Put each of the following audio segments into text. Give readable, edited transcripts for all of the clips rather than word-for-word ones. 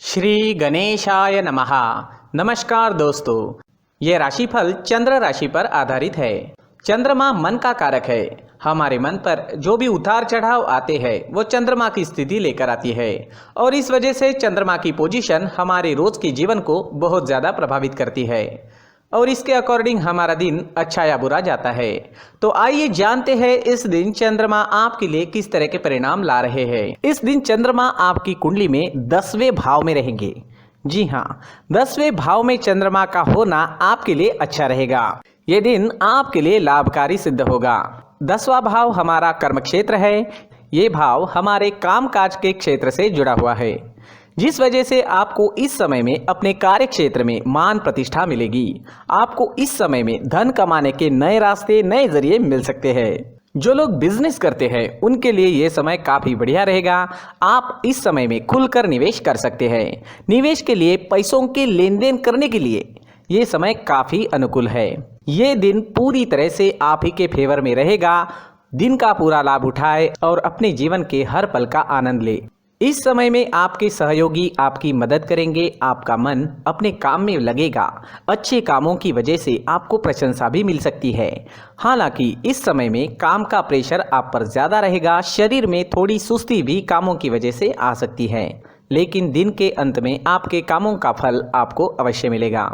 श्री गणेशाय नमः। नमस्कार दोस्तों, ये राशिफल चंद्र राशि पर आधारित है। चंद्रमा मन का कारक है। हमारे मन पर जो भी उतार चढ़ाव आते हैं वो चंद्रमा की स्थिति लेकर आती है और इस वजह से चंद्रमा की पोजीशन हमारे रोज के जीवन को बहुत ज़्यादा प्रभावित करती है और इसके अकॉर्डिंग हमारा दिन अच्छा या बुरा जाता है। तो आइए जानते हैं इस दिन चंद्रमा आपके लिए किस तरह के परिणाम ला रहे हैं। इस दिन चंद्रमा आपकी कुंडली में 10वें भाव में रहेंगे। जी हाँ, 10वें भाव में चंद्रमा का होना आपके लिए अच्छा रहेगा। ये दिन आपके लिए लाभकारी सिद्ध होगा। 10वां भाव हमारा कर्म क्षेत्र है। ये भाव हमारे कामकाज के क्षेत्र से जुड़ा हुआ है, जिस वजह से आपको इस समय में अपने कार्य क्षेत्र में मान प्रतिष्ठा मिलेगी। आपको इस समय में धन कमाने के नए रास्ते, नए जरिए मिल सकते हैं। जो लोग बिजनेस करते हैं उनके लिए ये समय काफ़ी बढ़िया रहेगा। आप इस समय में खुलकर निवेश कर सकते हैं। निवेश के लिए, पैसों के लेन देन करने के लिए ये समय काफ़ी अनुकूल है। ये दिन पूरी तरह से आप ही के फेवर में रहेगा। दिन का पूरा लाभ उठाए और अपने जीवन के हर पल का आनंद ले। इस समय में आपके सहयोगी आपकी मदद करेंगे। आपका मन अपने काम में लगेगा। अच्छे कामों की वजह से आपको प्रशंसा भी मिल सकती है। हालांकि इस समय में काम का प्रेशर आप पर ज़्यादा रहेगा। शरीर में थोड़ी सुस्ती भी कामों की वजह से आ सकती है, लेकिन दिन के अंत में आपके कामों का फल आपको अवश्य मिलेगा।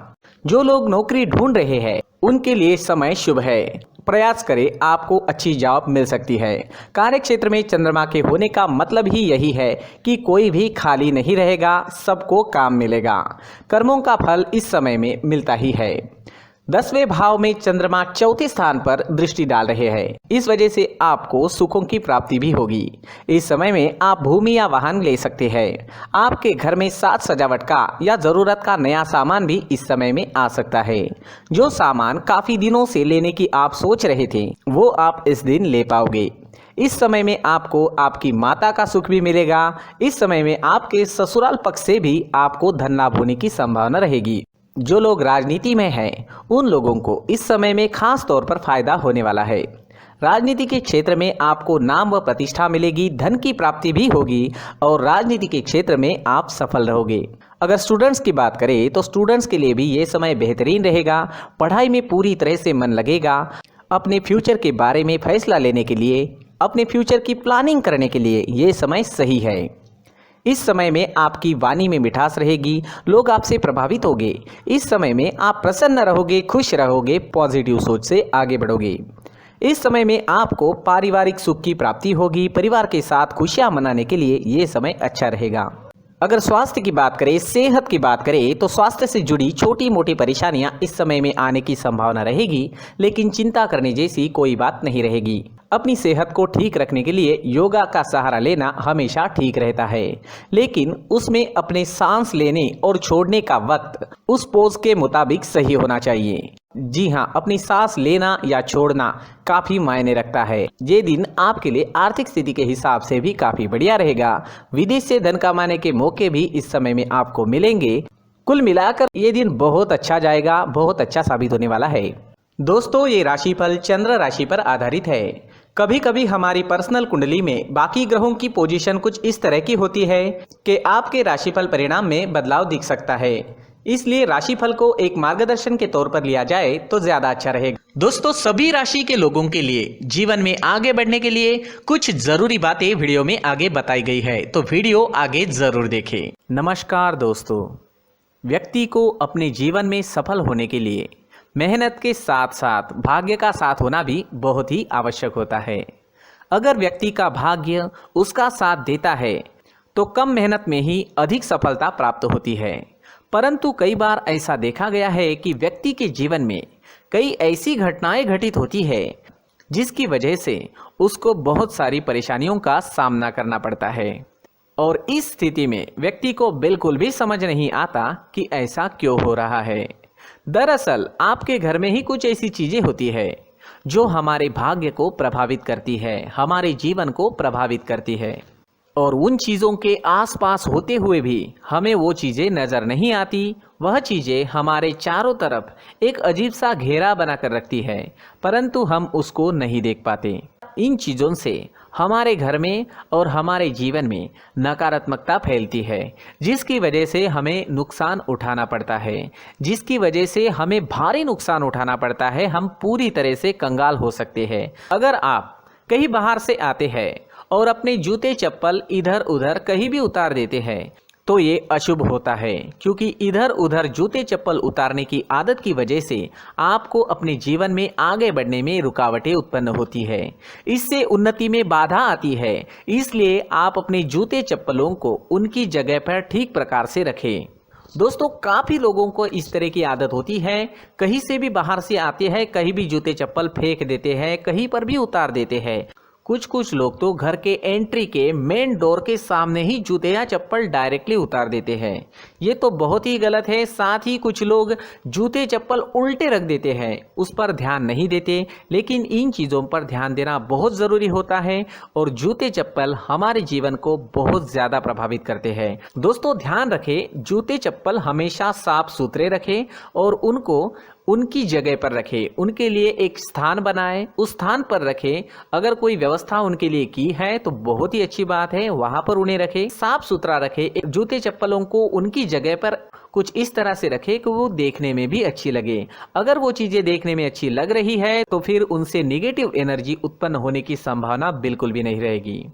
जो लोग नौकरी ढूंढ रहे हैं उनके लिए समय शुभ है। प्रयास करें, आपको अच्छी जॉब मिल सकती है। कार्य क्षेत्र में चंद्रमा के होने का मतलब ही यही है कि कोई भी खाली नहीं रहेगा, सबको काम मिलेगा। कर्मों का फल इस समय में मिलता ही है। 10वें भाव में चंद्रमा चौथे स्थान पर दृष्टि डाल रहे हैं। इस वजह से आपको सुखों की प्राप्ति भी होगी। इस समय में आप भूमि या वाहन ले सकते हैं। आपके घर में साज सजावट का या ज़रूरत का नया सामान भी इस समय में आ सकता है। जो सामान काफ़ी दिनों से लेने की आप सोच रहे थे वो आप इस दिन ले पाओगे। इस समय में आपको आपकी माता का सुख भी मिलेगा। इस समय में आपके ससुराल पक्ष से भी आपको धन लाभ होने की संभावना रहेगी। जो लोग राजनीति में हैं उन लोगों को इस समय में खास तौर पर फायदा होने वाला है। राजनीति के क्षेत्र में आपको नाम व प्रतिष्ठा मिलेगी, धन की प्राप्ति भी होगी और राजनीति के क्षेत्र में आप सफल रहोगे। अगर स्टूडेंट्स की बात करें तो स्टूडेंट्स के लिए भी ये समय बेहतरीन रहेगा। पढ़ाई में पूरी तरह से मन लगेगा। अपने फ्यूचर के बारे में फैसला लेने के लिए, अपने फ्यूचर की प्लानिंग करने के लिए ये समय सही है। इस समय में आपकी वाणी में मिठास रहेगी। लोग आपसे प्रभावित होंगे। इस समय में आप प्रसन्न रहोगे, खुश रहोगे, पॉजिटिव सोच से आगे बढ़ोगे। इस समय में आपको पारिवारिक सुख की प्राप्ति होगी। परिवार के साथ खुशियां मनाने के लिए ये समय अच्छा रहेगा। अगर स्वास्थ्य की बात करें, सेहत की बात करें तो स्वास्थ्य से जुड़ी छोटी मोटी परेशानियां इस समय में आने की संभावना रहेगी, लेकिन चिंता करने जैसी कोई बात नहीं रहेगी। अपनी सेहत को ठीक रखने के लिए योगा का सहारा लेना हमेशा ठीक रहता है, लेकिन उसमें अपने सांस लेने और छोड़ने का वक्त उस पोज के मुताबिक सही होना चाहिए। जी हाँ, अपनी सांस लेना या छोड़ना काफ़ी मायने रखता है। ये दिन आपके लिए आर्थिक स्थिति के हिसाब से भी काफ़ी बढ़िया रहेगा। विदेश से धन कमाने के मौके भी इस समय में आपको मिलेंगे। कुल मिलाकर ये दिन बहुत अच्छा जाएगा, बहुत अच्छा साबित होने वाला है। दोस्तों, ये राशिफल चंद्र राशि पर आधारित है। कभी कभी हमारी पर्सनल कुंडली में बाकी ग्रहों की पोजीशन कुछ इस तरह की होती है कि आपके राशिफल परिणाम में बदलाव दिख सकता है। इसलिए राशिफल को एक मार्गदर्शन के तौर पर लिया जाए तो ज्यादा अच्छा रहेगा। दोस्तों, सभी राशि के लोगों के लिए जीवन में आगे बढ़ने के लिए कुछ जरूरी बातें वीडियो में आगे बताई गई है, तो वीडियो आगे जरूर देखें। नमस्कार दोस्तों, व्यक्ति को अपने जीवन में सफल होने के लिए मेहनत के साथ साथ भाग्य का साथ होना भी बहुत ही आवश्यक होता है। अगर व्यक्ति का भाग्य उसका साथ देता है तो कम मेहनत में ही अधिक सफलता प्राप्त होती है। परंतु कई बार ऐसा देखा गया है कि व्यक्ति के जीवन में कई ऐसी घटनाएं घटित होती है जिसकी वजह से उसको बहुत सारी परेशानियों का सामना करना पड़ता है और इस स्थिति में व्यक्ति को बिल्कुल भी समझ नहीं आता कि ऐसा क्यों हो रहा है। दरअसल आपके घर में ही कुछ ऐसी चीजें होती है जो हमारे भाग्य को प्रभावित करती है, हमारे जीवन को प्रभावित करती है और उन चीज़ों के आसपास होते हुए भी हमें वो चीज़ें नज़र नहीं आती। वह चीज़ें हमारे चारों तरफ एक अजीब सा घेरा बनाकर रखती है, परंतु हम उसको नहीं देख पाते। इन चीज़ों से हमारे घर में और हमारे जीवन में नकारात्मकता फैलती है, जिसकी वजह से हमें नुकसान उठाना पड़ता है, जिसकी वजह से हमें भारी नुकसान उठाना पड़ता है। हम पूरी तरह से कंगाल हो सकते हैं। अगर आप कहीं बाहर से आते हैं और अपने जूते चप्पल इधर उधर कहीं भी उतार देते हैं तो ये अशुभ होता है, क्योंकि इधर उधर जूते चप्पल उतारने की आदत की वजह से आपको अपने जीवन में आगे बढ़ने में रुकावटें उत्पन्न होती है, इससे उन्नति में बाधा आती है। इसलिए आप अपने जूते चप्पलों को उनकी जगह पर ठीक प्रकार से रखें। दोस्तों, काफ़ी लोगों को इस तरह की आदत होती है, कहीं से भी बाहर से आते हैं, कहीं भी जूते चप्पल फेंक देते हैं, कहीं पर भी उतार देते हैं। कुछ लोग तो घर के एंट्री के मेन डोर के सामने ही जूते या चप्पल डायरेक्टली उतार देते हैं। ये तो बहुत ही गलत है। साथ ही कुछ लोग जूते चप्पल उल्टे रख देते हैं, उस पर ध्यान नहीं देते। लेकिन इन चीज़ों पर ध्यान देना बहुत ज़रूरी होता है और जूते चप्पल हमारे जीवन को बहुत ज़्यादा प्रभावित करते हैं। दोस्तों, ध्यान रखें, जूते चप्पल हमेशा साफ सुथरे रखें और उनको उनकी जगह पर रखें। उनके लिए एक स्थान बनाएं, उस स्थान पर रखें। अगर कोई व्यवस्था उनके लिए की है तो बहुत ही अच्छी बात है, वहां पर उन्हें रखें, साफ सुथरा रखें। जूते चप्पलों को उनकी जगह पर कुछ इस तरह से रखें कि वो देखने में भी अच्छी लगे। अगर वो चीजें देखने में अच्छी लग रही है तो फिर उनसे निगेटिव एनर्जी उत्पन्न होने की संभावना बिल्कुल भी नहीं रहेगी।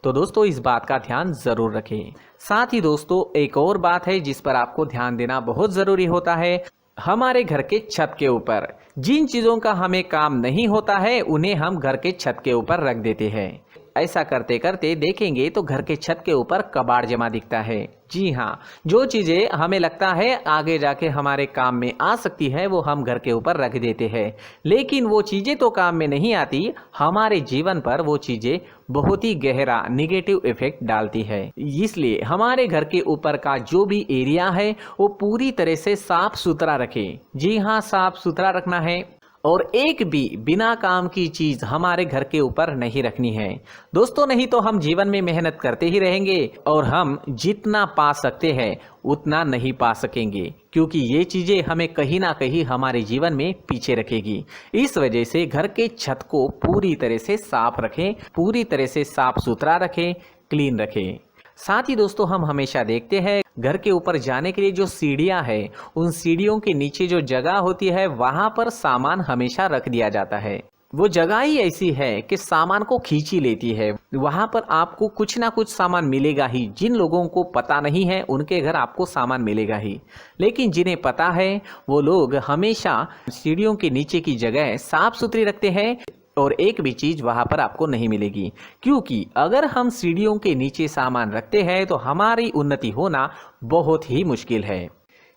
तो दोस्तों, इस बात का ध्यान जरूर रखें। साथ ही दोस्तों, एक और बात है जिस पर आपको ध्यान देना बहुत जरूरी होता है। हमारे घर के छत के ऊपर जिन चीज़ों का हमें काम नहीं होता है उन्हें हम घर के छत के ऊपर रख देते हैं। ऐसा करते करते देखेंगे तो घर के छत के ऊपर कबाड़ जमा दिखता है। जी हाँ, जो चीज़ें हमें लगता है आगे जाके हमारे काम में आ सकती है वो हम घर के ऊपर रख देते हैं, लेकिन वो चीज़ें तो काम में नहीं आती। हमारे जीवन पर वो चीज़ें बहुत ही गहरा निगेटिव इफेक्ट डालती है। इसलिए हमारे घर के ऊपर का जो भी एरिया है वो पूरी तरह से साफ सुथरा रखें। जी हाँ, साफ सुथरा रखना है और एक भी बिना काम की चीज हमारे घर के ऊपर नहीं रखनी है। दोस्तों, नहीं तो हम जीवन में मेहनत करते ही रहेंगे और हम जितना पा सकते हैं उतना नहीं पा सकेंगे, क्योंकि ये चीजें हमें कहीं ना कहीं हमारे जीवन में पीछे रखेगी। इस वजह से घर के छत को पूरी तरह से साफ रखें, पूरी तरह से साफ सुथरा रखें, क्लीन रखें। साथ ही दोस्तों, हम हमेशा देखते हैं घर के ऊपर जाने के लिए जो सीढ़ियां हैं, उन सीढ़ियों के नीचे जो जगह होती है वहां पर सामान हमेशा रख दिया जाता है। वो जगह ही ऐसी है कि सामान को खींच ही लेती है। वहां पर आपको कुछ ना कुछ सामान मिलेगा ही। जिन लोगों को पता नहीं है उनके घर आपको सामान मिलेगा ही, लेकिन जिन्हें पता है वो लोग हमेशा सीढ़ियों के नीचे की जगह साफ सुथरी रखते हैं और एक भी चीज वहां पर आपको नहीं मिलेगी। क्योंकि अगर हम सीढ़ियों के नीचे सामान रखते हैं तो हमारी उन्नति होना बहुत ही मुश्किल है।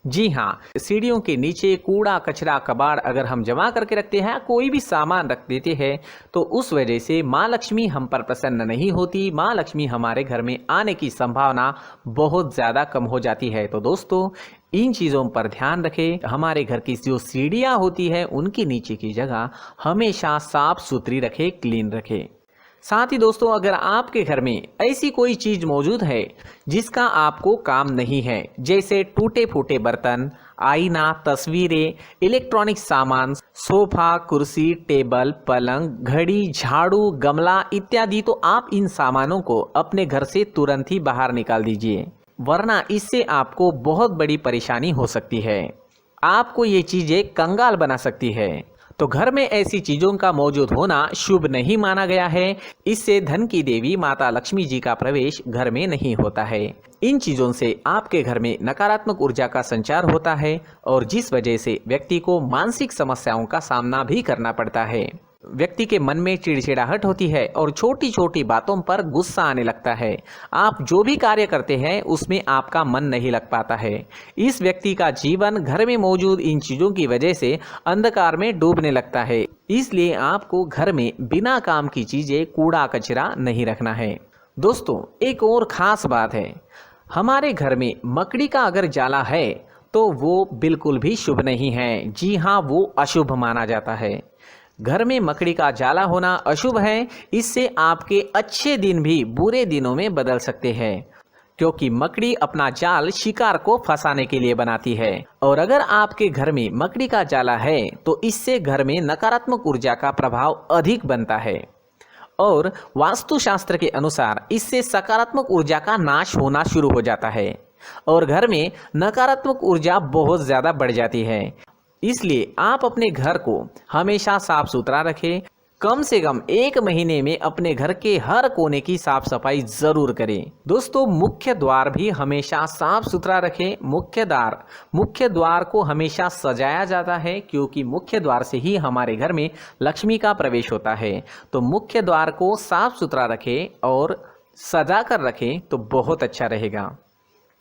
जी हाँ, सीढ़ियों के नीचे कूड़ा कचरा कबाड़ अगर हम जमा करके रखते हैं, कोई भी सामान रख देते हैं, तो उस वजह से माँ लक्ष्मी हम पर प्रसन्न नहीं होती। माँ लक्ष्मी हमारे घर में आने की संभावना बहुत ज़्यादा कम हो जाती है। तो दोस्तों, इन चीज़ों पर ध्यान रखें। हमारे घर की जो सीढ़ियाँ होती है उनकी नीचे की जगह हमेशा साफ सुथरी रखें, क्लीन रखें। साथ ही दोस्तों, अगर आपके घर में ऐसी कोई चीज मौजूद है जिसका आपको काम नहीं है, जैसे टूटे फूटे बर्तन, आईना, तस्वीरें, इलेक्ट्रॉनिक सामान, सोफा, कुर्सी, टेबल, पलंग, घड़ी, झाड़ू, गमला इत्यादि, तो आप इन सामानों को अपने घर से तुरंत ही बाहर निकाल दीजिए, वरना इससे आपको बहुत बड़ी परेशानी हो सकती है। आपको ये चीजें कंगाल बना सकती है। तो घर में ऐसी चीजों का मौजूद होना शुभ नहीं माना गया है। इससे धन की देवी माता लक्ष्मी जी का प्रवेश घर में नहीं होता है। इन चीजों से आपके घर में नकारात्मक ऊर्जा का संचार होता है और जिस वजह से व्यक्ति को मानसिक समस्याओं का सामना भी करना पड़ता है। व्यक्ति के मन में चिड़चिड़ाहट होती है और छोटी छोटी बातों पर गुस्सा आने लगता है। आप जो भी कार्य करते हैं उसमें आपका मन नहीं लग पाता है। इस व्यक्ति का जीवन घर में मौजूद इन चीज़ों की वजह से अंधकार में डूबने लगता है। इसलिए आपको घर में बिना काम की चीज़ें, कूड़ा कचरा नहीं रखना है। दोस्तों, एक और ख़ास बात है, हमारे घर में मकड़ी का अगर जाला है तो वो बिल्कुल भी शुभ नहीं है। जी हाँ, वो अशुभ माना जाता है। घर में मकड़ी का जाला होना अशुभ है। इससे आपके अच्छे दिन भी बुरे दिनों में बदल सकते हैं, क्योंकि मकड़ी अपना जाल शिकार को फंसाने के लिए बनाती है। और अगर आपके घर में मकड़ी का जाला है तो इससे घर में नकारात्मक ऊर्जा का प्रभाव अधिक बनता है और वास्तुशास्त्र के अनुसार इससे सकारात्मक ऊर्जा का नाश होना शुरू हो जाता है और घर में नकारात्मक ऊर्जा बहुत ज़्यादा बढ़ जाती है। इसलिए आप अपने घर को हमेशा साफ सुथरा रखें। कम से कम 1 महीने में अपने घर के हर कोने की साफ सफाई जरूर करें। दोस्तों, मुख्य द्वार भी हमेशा साफ सुथरा रखें। मुख्य द्वार को हमेशा सजाया जाता है क्योंकि मुख्य द्वार से ही हमारे घर में लक्ष्मी का प्रवेश होता है। तो मुख्य द्वार को साफ सुथरा रखें और सजा कर रखें तो बहुत अच्छा रहेगा।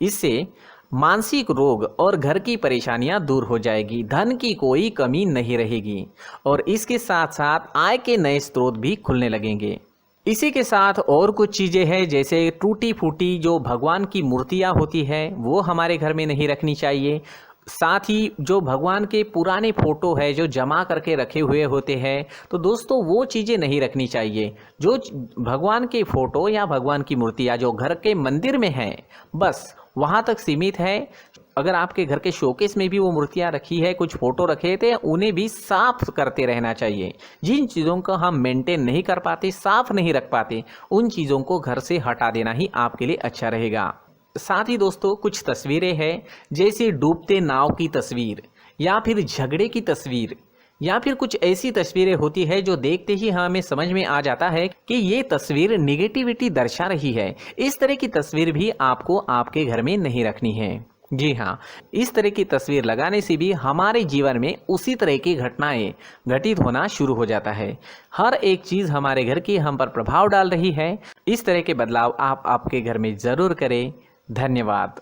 इससे मानसिक रोग और घर की परेशानियां दूर हो जाएगी, धन की कोई कमी नहीं रहेगी और इसके साथ साथ आय के नए स्रोत भी खुलने लगेंगे। इसी के साथ और कुछ चीज़ें हैं, जैसे टूटी फूटी जो भगवान की मूर्तियां होती है वो हमारे घर में नहीं रखनी चाहिए। साथ ही जो भगवान के पुराने फोटो है जो जमा करके रखे हुए होते हैं, तो दोस्तों वो चीज़ें नहीं रखनी चाहिए। जो भगवान के फोटो या भगवान की मूर्तियाँ जो घर के मंदिर में हैं बस वहाँ तक सीमित है। अगर आपके घर के शोकेस में भी वो मूर्तियाँ रखी है, कुछ फोटो रखे थे, उन्हें भी साफ करते रहना चाहिए। जिन चीज़ों को हम मेंटेन नहीं कर पाते, साफ नहीं रख पाते, उन चीज़ों को घर से हटा देना ही आपके लिए अच्छा रहेगा। साथ ही दोस्तों कुछ तस्वीरें हैं, जैसे डूबते नाव की तस्वीर या फिर झगड़े की तस्वीर या फिर कुछ ऐसी तस्वीरें होती है जो देखते ही हमें समझ में आ जाता है कि ये तस्वीर निगेटिविटी दर्शा रही है। इस तरह की तस्वीर भी आपको आपके घर में नहीं रखनी है। जी हाँ, इस तरह की तस्वीर लगाने से भी हमारे जीवन में उसी तरह की घटनाएं घटित होना शुरू हो जाता है। हर एक चीज़ हमारे घर की हम पर प्रभाव डाल रही है। इस तरह के बदलाव आप आपके घर में ज़रूर करें। धन्यवाद।